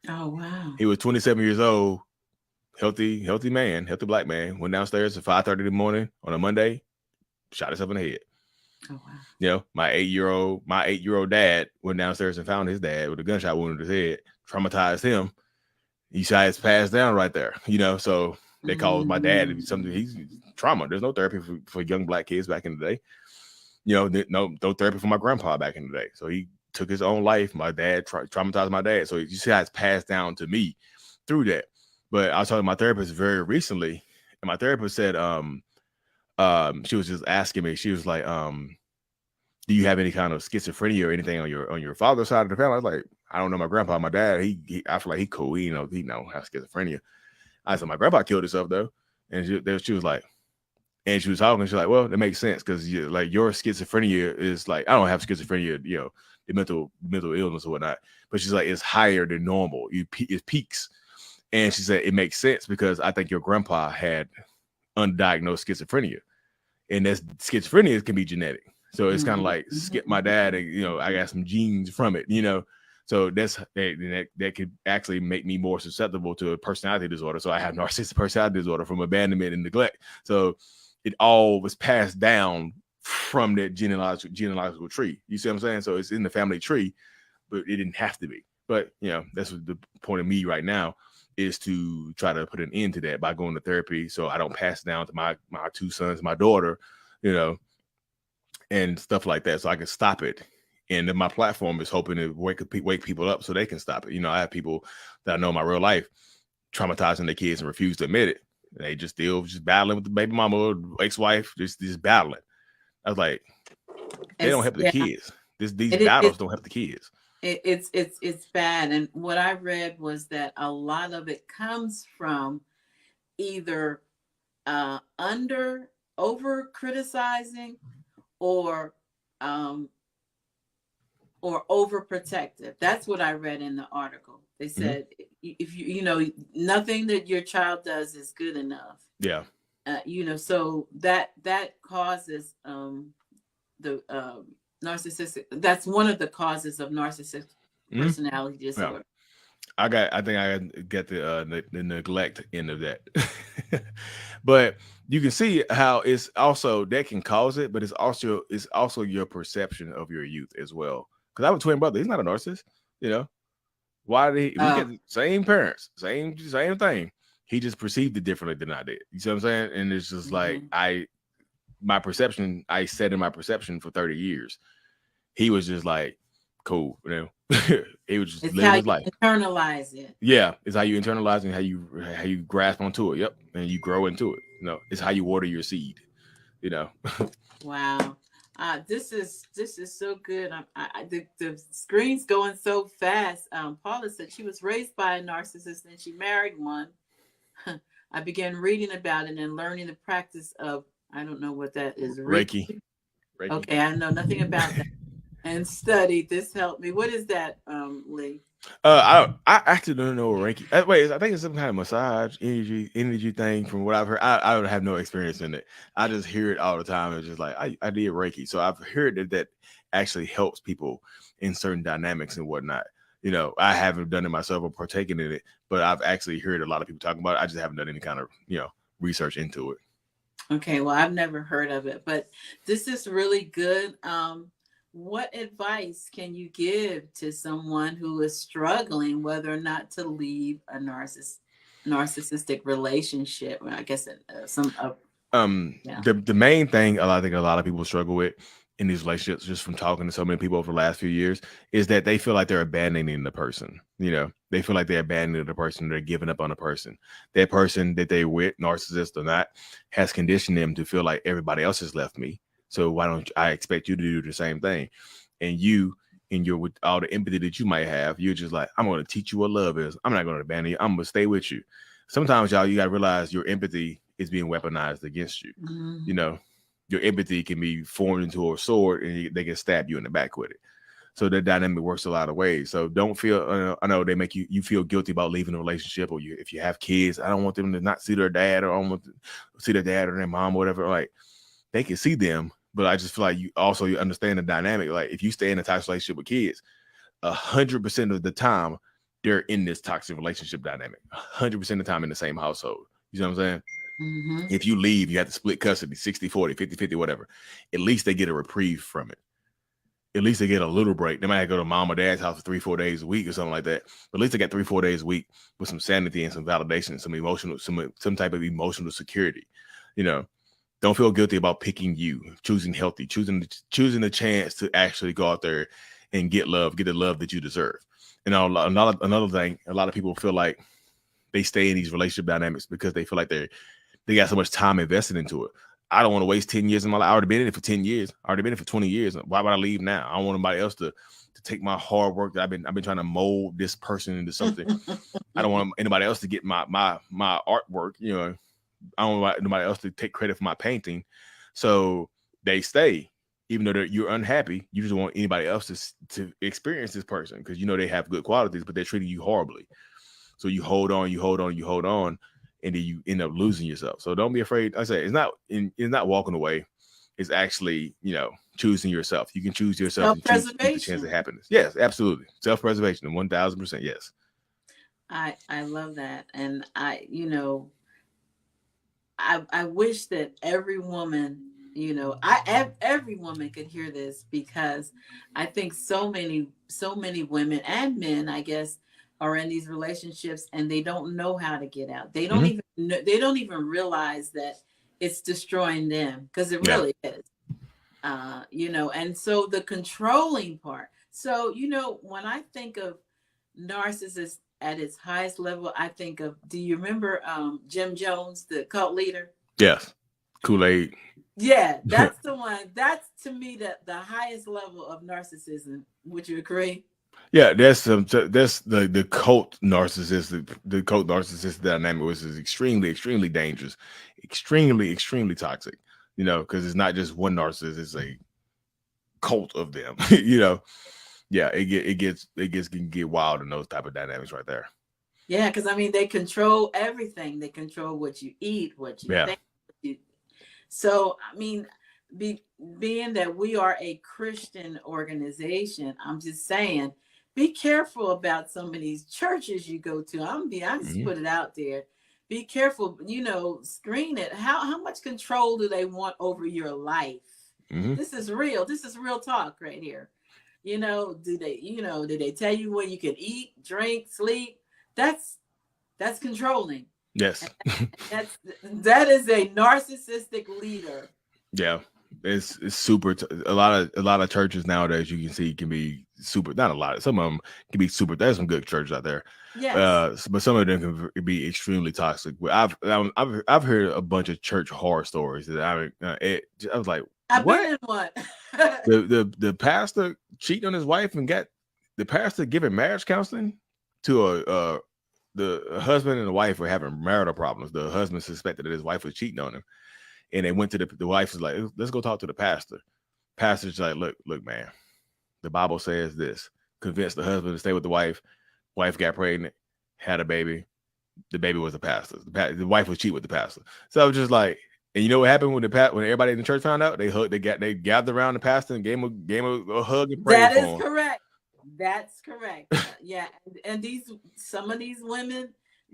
Oh wow. He was 27 years old, healthy man, healthy black man. Went downstairs at 5:30 in the morning on a Monday, shot himself in the head. Oh wow. You know, my 8-year-old dad went downstairs and found his dad with a gunshot wound in his head, traumatized him. He saw it's passed down right there, you know. So they called my dad to be something. He's trauma. There's no therapy for young black kids back in the day. You know, no therapy for my grandpa back in the day. So he took his own life. My dad traumatized my dad. So you see how it's passed down to me through that. But I was talking to my therapist very recently, and my therapist said, she was just asking me. She was like, do you have any kind of schizophrenia or anything on your father's side of the family? I was like, I don't know my grandpa. My dad, I feel like he cool. He know has schizophrenia. I said, my grandpa killed himself though. And she was like, and she was talking. She's like, well, that makes sense because like your schizophrenia is like, I don't have schizophrenia, you know, the mental illness or whatnot. But she's like, it's higher than normal. It peaks. And she said, it makes sense because I think your grandpa had undiagnosed schizophrenia. And that's schizophrenia can be genetic. So it's kind of like skip my dad, and you know, I got some genes from it, you know. So that could actually make me more susceptible to a personality disorder. So I have narcissistic personality disorder from abandonment and neglect. So it all was passed down from that genealogical tree. You see what I'm saying? So it's in the family tree, but it didn't have to be. But you know, that's what the point of me right now is to try to put an end to that by going to therapy, so I don't pass it down to my two sons, my daughter, you know, and stuff like that, so I can stop it. And then my platform is hoping to wake people up so they can stop it. You know, I have people that I know in my real life traumatizing their kids and refuse to admit it. They just battling with the baby mama or ex-wife, just battling. I was like, they don't help the kids. These battles don't help the kids. It's bad. And what I read was that a lot of it comes from either over criticizing or overprotective. That's what I read in the article. They said if you know nothing that your child does is good enough. Yeah. You know, so that causes the narcissistic. That's one of the causes of narcissistic personality disorder. Yeah. I think I get the neglect end of that. But you can see how it's also that can cause it, but it's also your perception of your youth as well. Because I have a twin brother. He's not a narcissist, you know. Why did we get the same parents, same thing? He just perceived it differently than I did. You see what I'm saying? And it's just like my perception, I sat in my perception for 30 years. He was just like cool. He was just It's living how his you life. internalize it. Yeah, it's how you internalize and how you grasp onto it. Yep, and you grow into it. It's how you water your seed. You know. Wow. This is so good. The screen's going so fast. Paula said she was raised by a narcissist and she married one. I began reading about it and learning the practice of, I don't know what that is. Reiki. Okay, I know nothing about that. And studied. This helped me. What is that, Lee? I actually don't know what Reiki. Wait, I think it's some kind of massage energy thing. From what I've heard, I don't have no experience in it. I just hear it all the time. It's just like I did Reiki, so I've heard that actually helps people in certain dynamics and whatnot. I haven't done it myself or partaken in it, but I've actually heard a lot of people talking about it. I just haven't done any kind of research into it. Okay, well, I've never heard of it, but this is really good. What advice can you give to someone who is struggling whether or not to leave a narcissistic relationship? I guess yeah. The main thing I think a lot of people struggle with in these relationships, just from talking to so many people over the last few years, is that they feel like they're abandoning the person. They feel like they're abandoning the person. They're giving up on the person. That person that they with, narcissist or not, has conditioned them to feel like everybody else has left me. So why don't I expect you to do the same thing? And you, with all the empathy that you might have, you're just like, I'm going to teach you what love is. I'm not going to abandon you. I'm going to stay with you. Sometimes, y'all, you got to realize your empathy is being weaponized against you. Mm-hmm. Your empathy can be formed into a sword and they can stab you in the back with it. So the dynamic works a lot of ways. So don't feel, I know they make you feel guilty about leaving a relationship, or if you have kids, I don't want them to not see their dad, or I don't want to see their dad or their mom or whatever. Like, they can see them, but I just feel like you understand the dynamic. Like, if you stay in a toxic relationship with kids, 100% of the time they're in this toxic relationship dynamic. 100% of the time in the same household. You know what I'm saying? Mm-hmm. If you leave, you have to split custody, 60-40, 50-50, whatever. At least they get a reprieve from it. At least they get a little break. They might have to go to mom or dad's house for 3-4 days a week or something like that. But at least they got 3-4 days a week with some sanity and some validation, some type of emotional security. Don't feel guilty about picking you, choosing healthy, choosing the chance to actually go out there and get the love that you deserve. And another thing, a lot of people feel like they stay in these relationship dynamics because they feel like they got so much time invested into it. I don't want to waste 10 years in my life. I already been in it for 10 years. I already been in it for 20 years. Why would I leave now? I don't want anybody else to take my hard work that I've been trying to mold this person into something. I don't want anybody else to get my artwork. I don't want nobody else to take credit for my painting. So they stay, even though you're unhappy. You just want anybody else to experience this person because they have good qualities, but they're treating you horribly. So you hold on, and then you end up losing yourself. So don't be afraid. I say it's not walking away. It's actually, choosing yourself. You can choose yourself and choose the chance of happiness. Yes, absolutely. Self-preservation, 1000%. Yes. I love that. And I wish that every woman, every woman could hear this, because I think so many women and men, I guess, are in these relationships and they don't know how to get out. They don't even realize that it's destroying them, because it really is. And so the controlling part. So, when I think of narcissists at its highest level, I think of, do you remember Jim Jones, the cult leader? Yes. Kool-Aid. Yeah, that's the one. That's, to me, the highest level of narcissism. Would you agree? Yeah, that's the cult narcissist. The cult narcissist dynamic, which is extremely, extremely dangerous, extremely, extremely toxic. Because it's not just one narcissist; it's a cult of them. Yeah, it can get wild in those type of dynamics right there. Yeah, because they control everything. They control what you eat, what you think. So being that we are a Christian organization, I'm just saying, be careful about some of these churches you go to. I just put it out there. Be careful, screen it. How much control do they want over your life? This is real. This is real talk right here. Do they tell you when you can eat, drink, sleep? That's controlling. Yes. that is a narcissistic leader. Yeah. It's super. A lot of churches nowadays, you can see, can be super, not a lot. Some of them can be super. There's some good churches out there. Yes. But some of them can be extremely toxic. I've heard a bunch of church horror stories that I was like, I've been what? in one. The pastor cheating on his wife and got the pastor giving marriage counseling to the husband and the wife were having marital problems. The husband suspected that his wife was cheating on him, and they went to the wife was like, let's go talk to the pastor. Pastor's like, look, man, the Bible says this. Convinced the husband to stay with the wife. Wife got pregnant, had a baby. The baby was the pastor. The wife was cheating with the pastor. So I was just like, and you know what happened when everybody in the church found out? They gathered around the pastor and gave him a hug and prayed for him. That is correct. That's correct. Yeah, and some of these women,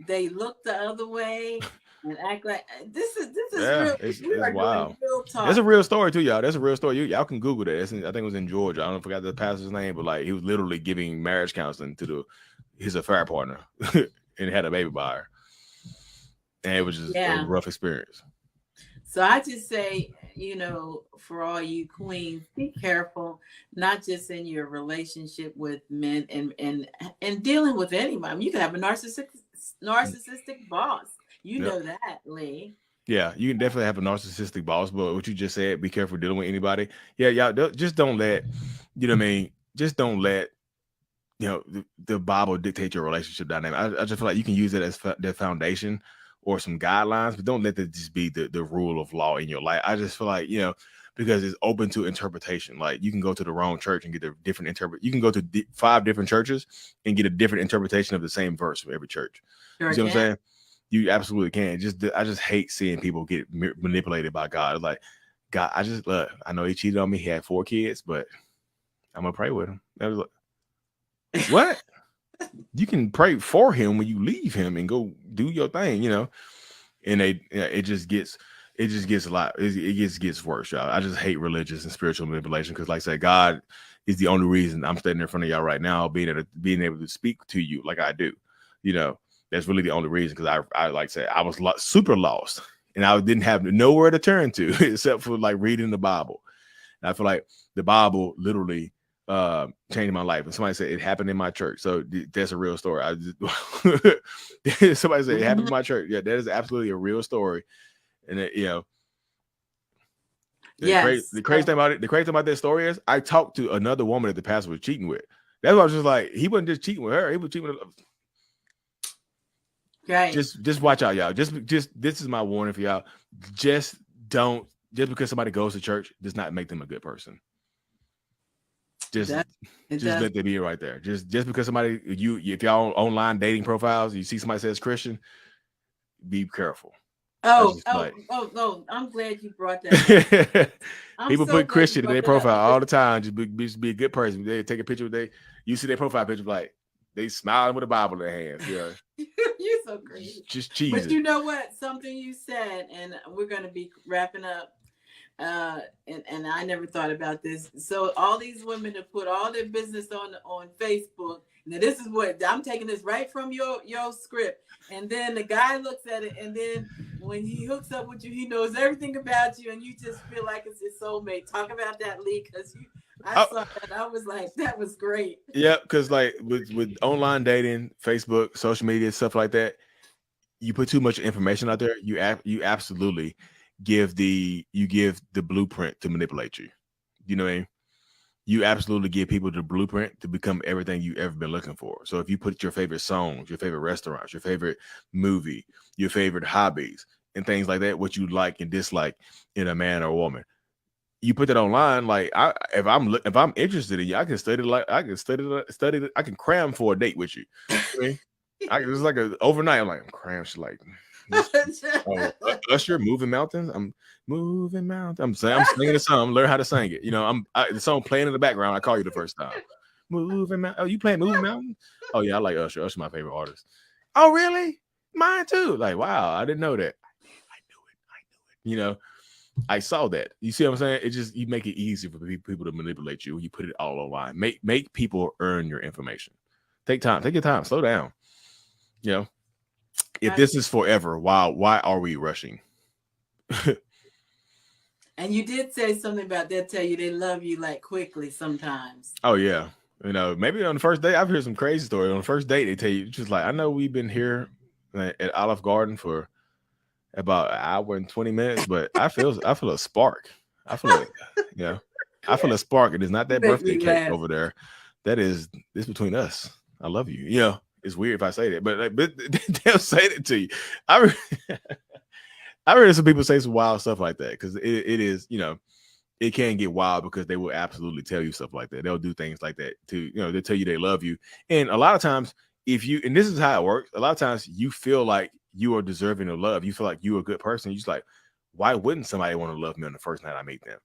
they look the other way and act like this is real. It's wild. Real talk. That's a real story too, y'all. That's a real story. Y'all can Google that. I think it was in Georgia. I don't forget the pastor's name, but like he was literally giving marriage counseling to his affair partner and had a baby by her, and it was just a rough experience. So I just say, for all you queens, be careful, not just in your relationship with men and dealing with anybody. I mean, you can have a narcissistic boss. You know that, Lee. Yeah, you can definitely have a narcissistic boss, but what you just said, be careful dealing with anybody. Yeah, y'all just don't let, just don't let, the Bible dictate your relationship dynamic. I just feel like you can use it as the foundation or some guidelines, but don't let that just be the rule of law in your life. I just feel like, because it's open to interpretation. Like you can go to the wrong church and get a different You can go to 5 different churches and get a different interpretation of the same verse from every church. Sure, you see what I'm saying? You absolutely can. I just hate seeing people get manipulated by God. Like, God, I know he cheated on me. He had 4 kids, but I'm gonna pray with him. That was like, what? You can pray for him when you leave him and go do your thing, And it just gets a lot. It gets worse, y'all. I just hate religious and spiritual manipulation because, like I said, God is the only reason I'm standing in front of y'all right now, being able to speak to you like I do. That's really the only reason, because I like I said, I was super lost and I didn't have nowhere to turn to except for like reading the Bible. And I feel like the Bible literally changed my life. And somebody said it happened in my church. So that's a real story. Somebody said it happened in my church. Yeah, that is absolutely a real story. And the crazy thing about that story is I talked to another woman that the pastor was cheating with. That's why I was just like, he wasn't just cheating with her, he was cheating with Right. Just watch out, y'all. Just this is my warning for y'all. Just because somebody goes to church does not make them a good person. Just let them be right there. Just because somebody if y'all on online dating profiles, you see somebody says Christian, be careful. Oh, I'm glad you brought that up. People put Christian in their profile all the time. Just be a good person. They take a picture you see their profile picture like they smiling with a Bible in their hands. Yeah. You're so crazy. Just cheesy. But you know what? Something you said, and we're going to be wrapping up. And I never thought about this. So all these women that put all their business on Facebook. Now this is what I'm taking this right from your script. And then the guy looks at it, and then when he hooks up with you, he knows everything about you, and you just feel like it's his soulmate. Talk about that, Lee, because I saw that. I was like, that was great. Yeah, because like with online dating, Facebook, social media, stuff like that, you put too much information out there, you absolutely give the blueprint to manipulate you. You know what I mean? You absolutely give people the blueprint to become everything you've ever been looking for. So if you put your favorite songs, your favorite restaurants, your favorite movie, your favorite hobbies, and things like that, what you like and dislike in a man or a woman, you put that online. Like if I'm interested in you, I can study. I can cram for a date with you. It's like an overnight. I'm like, cram. She's like, Usher, Moving Mountains. I'm moving mountains. I'm singing the song. Learn how to sing it. The song playing in the background. I call you the first time. Moving Mountains. Oh, you playing Moving Mountains? Oh yeah, I like Usher. Usher's my favorite artist. Oh really? Mine too. Like wow, I didn't know that. I knew it. I saw that. You see what I'm saying? It just you make it easy for people to manipulate you when you put it all online. Make people earn your information. Take your time. Slow down. If this is forever, why are we rushing? And you did say something about they'll tell you they love you like quickly sometimes. Oh yeah. You know, maybe on the first date, I've heard some crazy stories. On the first date, they tell you just like, I know we've been here at Olive Garden for about an hour and 20 minutes, but I feel a spark. I feel a you know, I feel a spark. It is not You that make birthday me cake laugh. over there. That is it's between us. I love you. You know, it's weird if I say that, but they'll say that to you. I re- I heard some people say some wild stuff like that because it is, you know, it can get wild because they will absolutely tell you stuff like that. They'll do things like that to, you know, they tell you they love you. And a lot of times, if you, and this is how it works, a lot of times you feel like you are deserving of love. You feel like you're a good person. You're just like, why wouldn't somebody want to love me on the first night I meet them?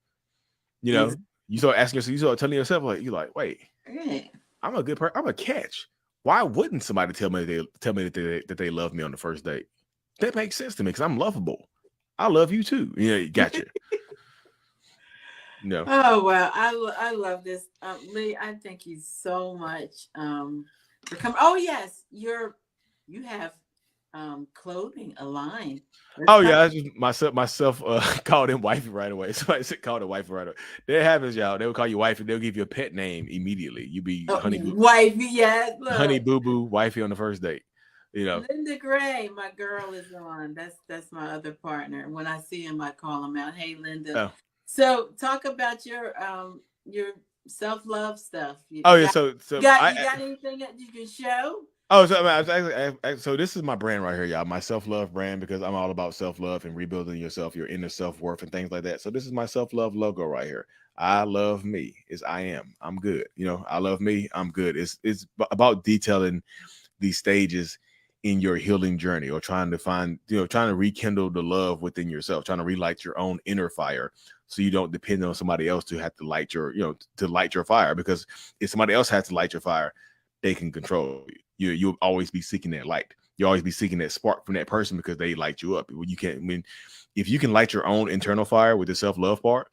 You know, you start asking yourself, you start telling yourself, like, you're like, wait, Right. I'm a good person. I'm a catch. Why wouldn't somebody that they love me on the first date? That makes sense to me because I'm lovable. I love you too. You know, gotcha. No. Oh wow, I love this, Lee. I thank you so much for coming. Oh yes, you have clothing, a line. Let's Oh talk. yeah, I just myself called him wifey right away. Somebody said called it wifey right away. That happens, y'all. They will call you wifey. They'll give you a pet name immediately. You be Oh, wifey, yes. honey Look, boo boo wifey on the first date. You know. Linda Gray, my girl, is on. That's my other partner. When I see him, I call him out. Hey, Linda. Oh, So talk about your self love stuff. oh You yeah. got So you got anything that you can show? so I was so this is my brand right here, y'all. My self love brand because I'm all about self love and rebuilding yourself, your inner self worth, and things like that. So this is my self love logo right here. I love me. Is I am. I'm good. You know, I love me. I'm good. It's about detailing these stages in your healing journey or trying to find, you know, trying to rekindle the love within yourself, trying to relight your own inner fire so you don't depend on somebody else to have to light your, you know, to light your fire. Because if somebody else has to light your fire, they can control you. You'll always be seeking that light. You'll always be seeking that spark from that person because they light you up. You can't, I mean, if you can light your own internal fire with the self-love part,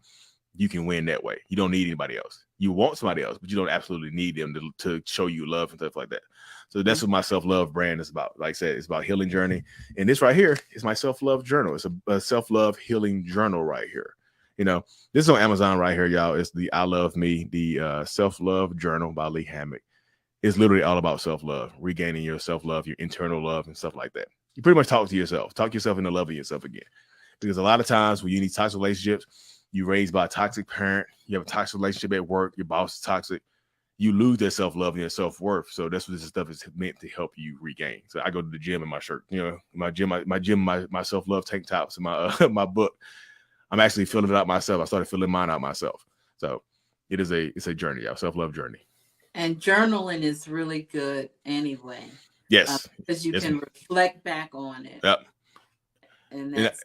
you can win that way. You don't need anybody else. You want somebody else, but you don't absolutely need them to show you love and stuff like that. So that's what my self-love brand is about. Like I said, it's about healing journey. And this right here is my self-love journal. It's a self-love healing journal right here. You know, this is on Amazon right here, y'all. It's the I Love Me, the self-love journal by Lee Hammond. It's literally all about self-love, regaining your self-love, your internal love and stuff like that. You pretty much talk yourself into loving yourself again. Because a lot of times when you need toxic relationships, you raised by a toxic parent, you have a toxic relationship at work, your boss is toxic, you lose that self-love and your self-worth. So that's what this stuff is meant to help you regain. So I go to the gym in my shirt, you know, my self-love tank tops and my my book. I'm actually filling it out myself. I started filling mine out myself. So it's a journey, y'all, self-love journey. And journaling is really good anyway. Yes. Because you can reflect back on it. Yep. And that's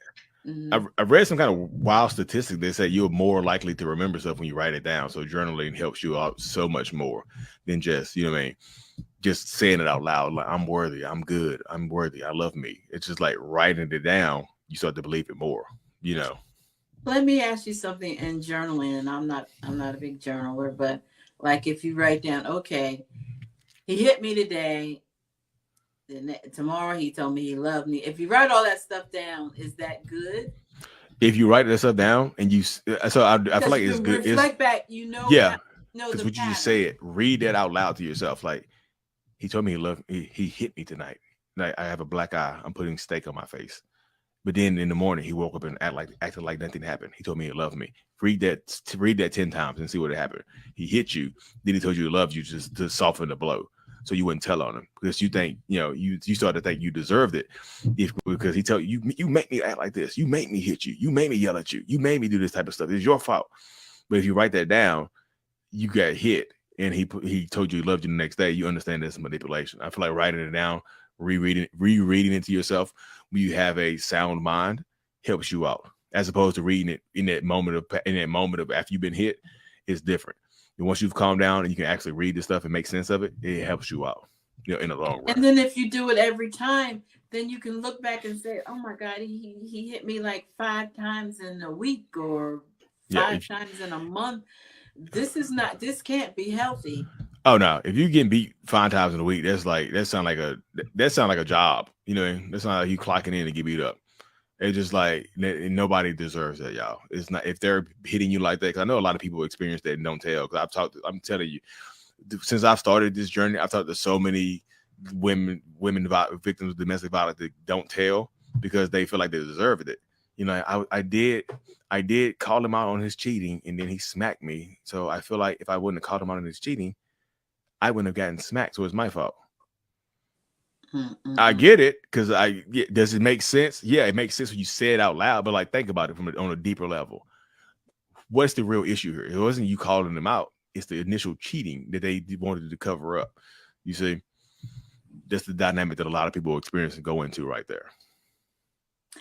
I read some kind of wild statistic that said you're more likely to remember stuff when you write it down. So journaling helps you out so much more than just, you know what I mean, just saying it out loud. Like, I'm worthy, I'm good, I'm worthy, I love me. It's just like writing it down, you start to believe it more, you know. Let me ask you something in journaling, and I'm not a big journaler, but like if you write down, okay, he hit me today, then tomorrow he told me he loved me. If you write all that stuff down, is that good? If you write that stuff down and you, so I feel like it's good. Reflect back, you know, yeah, because what you just said, read that out loud to yourself. Like, he told me he loved me. He hit me tonight. Like, I have a black eye. I'm putting steak on my face. But then in the morning, he woke up and acted like nothing happened. He told me he loved me. Read that 10 times and see what happened. He hit you. Then he told you he loved you just to soften the blow. So you wouldn't tell on him because you think, you know, you start to think you deserved it because he tell you make me act like this. You make me hit you. You made me yell at you. You made me do this type of stuff. It's your fault. But if you write that down, you got hit and he told you he loved you the next day. You understand this manipulation. I feel like writing it down, rereading it to yourself when you have a sound mind helps you out, as opposed to reading it in that moment of after you've been hit. Is different. And once you've calmed down and you can actually read the stuff and make sense of it, it helps you out, you know, in the long run. And then if you do it every time, then you can look back and say, oh my God, he hit me like 5 times in a week or 5 times in a month. This can't be healthy. Oh no! If you getting beat 5 times in a week, that sound like a job. You know, that's not like you clocking in to get beat up. It's just like nobody deserves that, y'all. It's not if they're hitting you like that. Because I know a lot of people experience that and don't tell. Because I'm telling you, since I've started this journey, I've talked to so many women victims of domestic violence that don't tell because they feel like they deserved it. You know, I did call him out on his cheating, and then he smacked me. So I feel like if I wouldn't have called him out on his cheating, I wouldn't have gotten smacked. So it's my fault. I get it because does it make sense? Yeah, it makes sense when you say it out loud, but like think about it on a deeper level. What's the real issue here? It wasn't you calling them out. It's the initial cheating that they wanted to cover up. You see, that's the dynamic that a lot of people experience and go into right there.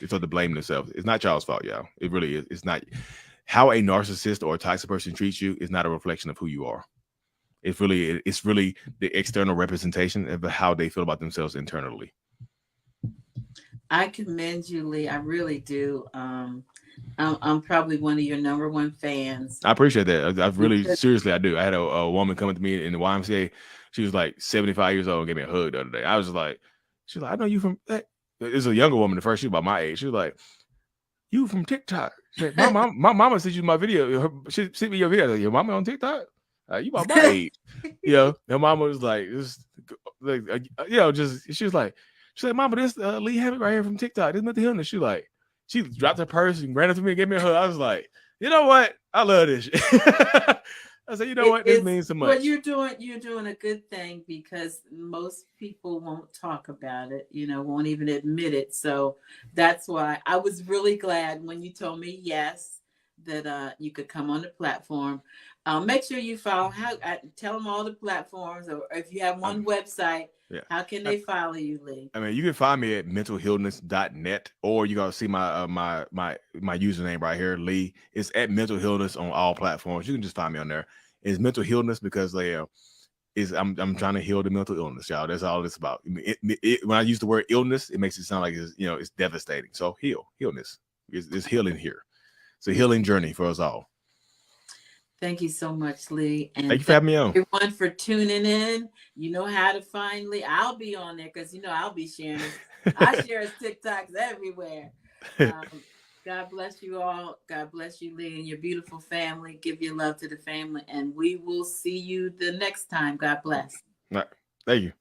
It's sort of blaming themselves. It's not y'all's fault, y'all. It really is. It's not. How a narcissist or a toxic person treats you is not a reflection of who you are. It's really the external representation of how they feel about themselves internally. I commend you, Lee. I really do. I'm probably one of your number one fans. I appreciate that. I really, seriously, I do. I had a woman come to me in the YMCA. She was like 75 years old and gave me a hug the other day. I was like, she's like, I know you from that. It's a younger woman at first. She was about my age. She was like, you from TikTok. Like, my mama sent you my video. She sent me your video. Like, your mama on TikTok? You about my age. You know, her mama was like, she was like, mama, this Lee Hammond right here from TikTok. There's nothing here. She dropped her purse and ran up to me and gave me a hug. I was like, you know what? I love this shit. I said, you know what? This means so much. But you're doing a good thing because most people won't talk about it, won't even admit it. So that's why I was really glad when you told me yes, that you could come on the platform. Make sure you follow. Tell them all the platforms, or if you have one website, how can they follow you, Lee? I mean, you can find me at mentalhealness.net, or you gotta see my username right here, Lee. It's at Mental Healness on all platforms. You can just find me on there. It's Mental Healness because I'm trying to heal the mental illness, y'all. That's all it's about. When I use the word illness, it makes it sound like it's devastating. So healness. It's healing here. It's a healing journey for us all. Thank you so much, Lee. And thank you for having me on. Everyone for tuning in. You know how to find Lee. I'll be on there because I'll be sharing it. I share his TikToks everywhere. God bless you all. God bless you, Lee, and your beautiful family. Give your love to the family, and we will see you the next time. God bless. All right. Thank you.